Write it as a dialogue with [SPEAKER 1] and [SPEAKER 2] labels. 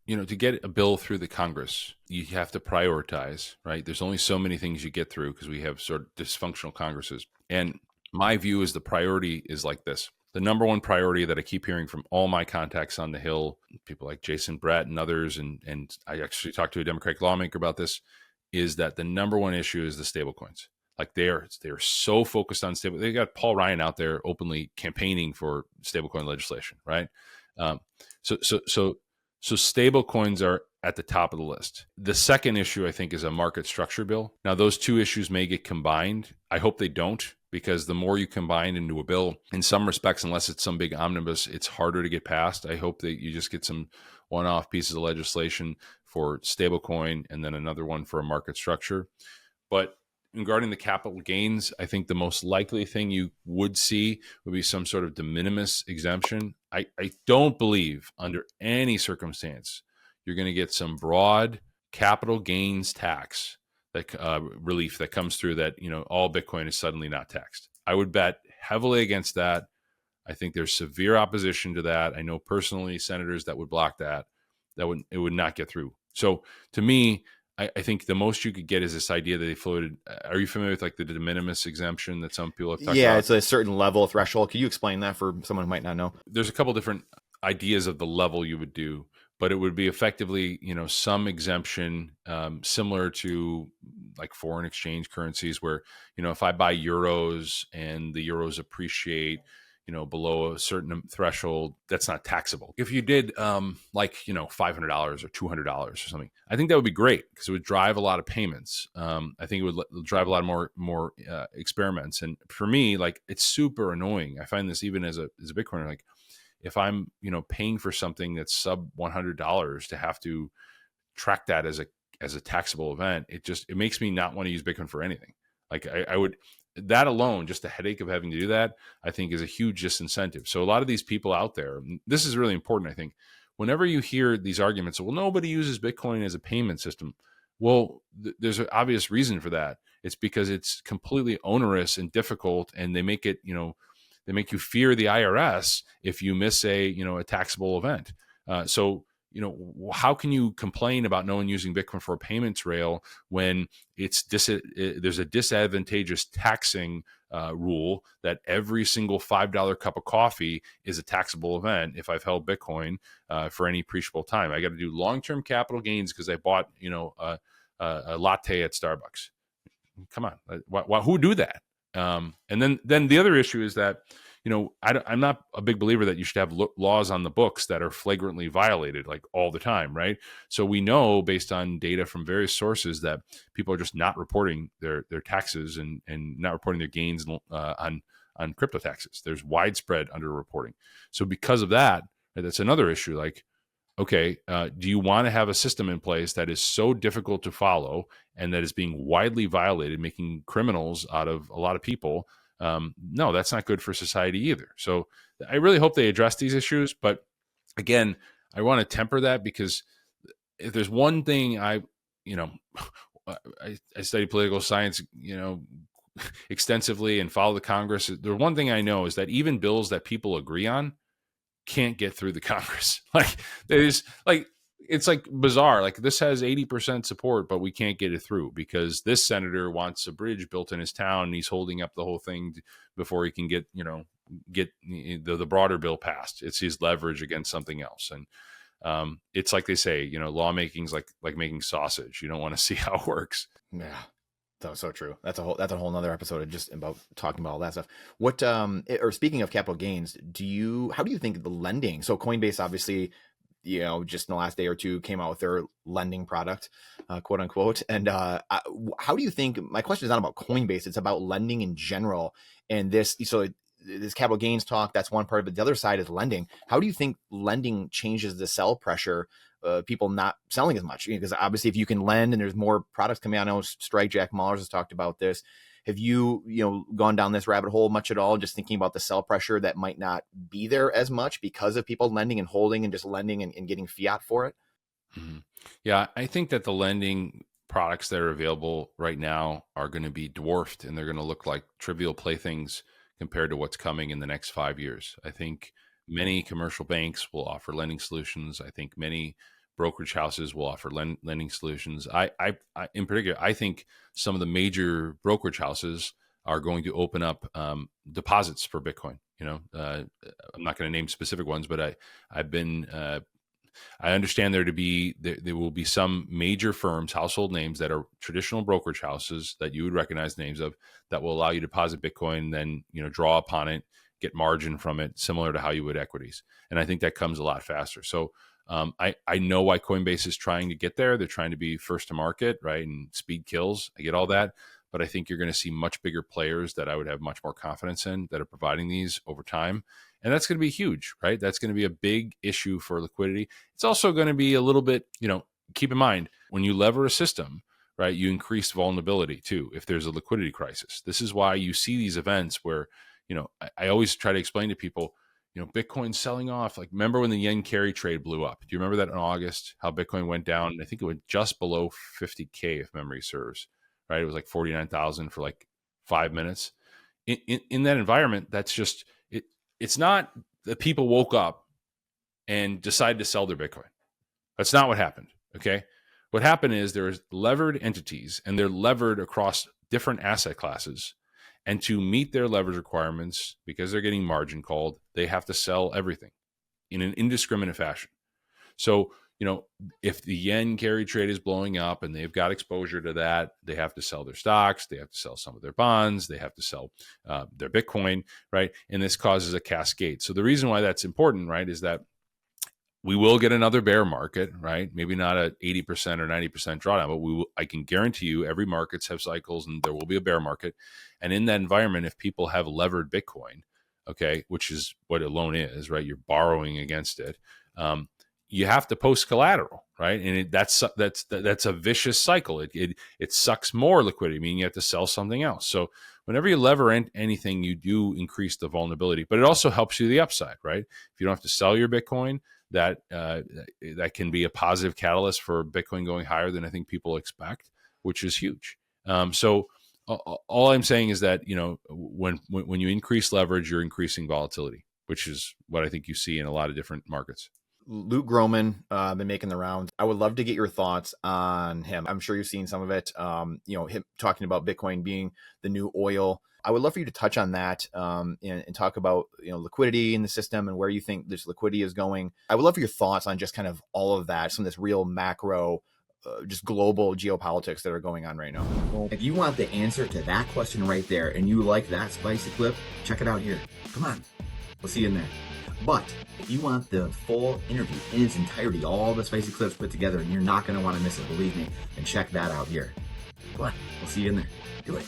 [SPEAKER 1] to get a bill through the Congress, you have to prioritize, right? There's only so many things you get through because we have sort of dysfunctional Congresses. And my view is the priority is like this. The number one priority that I keep hearing from all my contacts on the Hill, people like Jason Brett and others, and I actually talked to a Democratic lawmaker about this, is that the number one issue is the stablecoins. Like they're so focused on stable. They got Paul Ryan out there openly campaigning for stablecoin legislation, right? Um, so so so so stable coins are at the top of the list. The second issue, I think, is a market structure bill. Now, those two issues may get combined. I hope they don't, because the more you combine into a bill, in some respects, unless it's some big omnibus, it's harder to get passed. I hope that you just get some one-off pieces of legislation for stablecoin and then another one for a market structure. But regarding the capital gains, I think the most likely thing you would see would be some sort of de minimis exemption. I don't believe under any circumstance you're going to get some broad capital gains tax that relief that comes through that, all Bitcoin is suddenly not taxed. I would bet heavily against that. I think there's severe opposition to that. I know personally senators that would block that. It would not get through. So to me, I think the most you could get is this idea that they floated. Are you familiar with like the de minimis exemption that some people have talked about?
[SPEAKER 2] Yeah, it's a certain level threshold. Could you explain that for someone who might not know?
[SPEAKER 1] There's a couple different ideas of the level you would do, but it would be effectively, some exemption similar to like foreign exchange currencies where, if I buy euros and the euros appreciate, below a certain threshold, that's not taxable. If you did $500 or $200 or something, I think that would be great because it would drive a lot of payments. I think it would drive a lot more experiments. And for me, like, it's super annoying. I find this even as a Bitcoiner, like if I'm, paying for something that's sub $100 to have to track that as a taxable event, it makes me not want to use Bitcoin for anything. Like I would, that alone, just the headache of having to do that, I think is a huge disincentive. So a lot of these people out there, this is really important, I think, whenever you hear these arguments, well, nobody uses Bitcoin as a payment system. Well, there's an obvious reason for that. It's because it's completely onerous and difficult, and they make it, they make you fear the IRS if you miss a taxable event. So how can you complain about no one using Bitcoin for a payments rail when there's a disadvantageous taxing rule that every single $5 cup of coffee is a taxable event if I've held Bitcoin for any appreciable time. I got to do long-term capital gains because I bought a latte at Starbucks. Come on, who do that? And then the other issue is that I'm not a big believer that you should have laws on the books that are flagrantly violated like all the time, right? So we know based on data from various sources that people are just not reporting their taxes and not reporting their gains on crypto taxes. There's widespread underreporting. So because of that, right, that's another issue. Like, okay, do you want to have a system in place that is so difficult to follow and that is being widely violated, making criminals out of a lot of people? No, that's not good for society either. So I really hope they address these issues. But again, I want to temper that because if there's one thing I study political science, extensively and follow the Congress. The one thing I know is that even bills that people agree on can't get through the Congress. Like it's like bizarre. Like this has 80% support, but we can't get it through because this senator wants a bridge built in his town. And he's holding up the whole thing before he can get the broader bill passed. It's his leverage against something else. And it's like they say, lawmaking's like making sausage. You don't want to see how it works.
[SPEAKER 2] Yeah. That's so true. That's a whole nother episode of just about talking about all that stuff. What, or speaking of capital gains, how do you think the lending? So Coinbase, obviously, just in the last day or two came out with their lending product, quote unquote. And how do you think, my question is not about Coinbase, it's about lending in general. And this capital gains talk, that's one part of it. The other side is lending. How do you think lending changes the sell pressure? People not selling as much, because obviously if you can lend and there's more products coming out. I know Strike Jack Mallers has talked about this. Have you gone down this rabbit hole much at all? Just thinking about the sell pressure that might not be there as much because of people lending and holding and just lending and getting fiat for it.
[SPEAKER 1] Mm-hmm. Yeah, I think that the lending products that are available right now are going to be dwarfed and they're going to look like trivial playthings compared to what's coming in the next 5 years. I think many commercial banks will offer lending solutions. I think many brokerage houses will offer lending solutions. In particular, I think some of the major brokerage houses are going to open up deposits for Bitcoin. I'm not going to name specific ones, but I understand there will be some major firms, household names that are traditional brokerage houses that you would recognize names of, that will allow you to deposit Bitcoin, then draw upon it, get margin from it, similar to how you would equities. And I think that comes a lot faster. So I know why Coinbase is trying to get there. They're trying to be first to market, right? And speed kills. I get all that. But I think you're going to see much bigger players that I would have much more confidence in that are providing these over time. And that's going to be huge, right? That's going to be a big issue for liquidity. It's also going to be a little bit, keep in mind, when you lever a system, right, you increase vulnerability too if there's a liquidity crisis. This is why you see these events where, I always try to explain to people, Bitcoin's selling off. Like, remember when the yen carry trade blew up? Do you remember that in August, how Bitcoin went down? I think it went just below 50K, if memory serves, right? It was like 49,000 for like 5 minutes. In that environment, that's just, it's not that people woke up and decided to sell their Bitcoin. That's not what happened, okay? What happened is there's levered entities, and they're levered across different asset classes. And to meet their leverage requirements, because they're getting margin called, they have to sell everything in an indiscriminate fashion. So, if the yen carry trade is blowing up and they've got exposure to that, they have to sell their stocks, they have to sell some of their bonds, they have to sell their Bitcoin, right? And this causes a cascade. So the reason why that's important, right, is that we will get another bear market, right? Maybe not a 80% or 90% drawdown, but I can guarantee you every markets have cycles, and there will be a bear market. And in that environment, if people have levered Bitcoin, okay, which is what a loan is, right? You're borrowing against it. You have to post collateral, right? And that's a vicious cycle. It sucks more liquidity, meaning you have to sell something else. So whenever you lever anything, you do increase the vulnerability, but it also helps you the upside, right? If you don't have to sell your Bitcoin, that can be a positive catalyst for Bitcoin going higher than I think people expect, which is huge. So all I'm saying is that when you increase leverage, you're increasing volatility, which is what I think you see in a lot of different markets.
[SPEAKER 2] Luke Gromen, been making the rounds. I would love to get your thoughts on him. I'm sure you've seen some of it. Him talking about Bitcoin being the new oil. I would love for you to touch on that and talk about liquidity in the system and where you think this liquidity is going. I would love for your thoughts on just kind of all of that, some of this real macro, just global geopolitics that are going on right now.
[SPEAKER 3] If you want the answer to that question right there and you like that spicy clip, check it out here. Come on, we'll see you in there. But if you want the full interview in its entirety, all the spicy clips put together, and you're not going to want to miss it, believe me, then check that out here. Come on, we'll see you in there. Do it.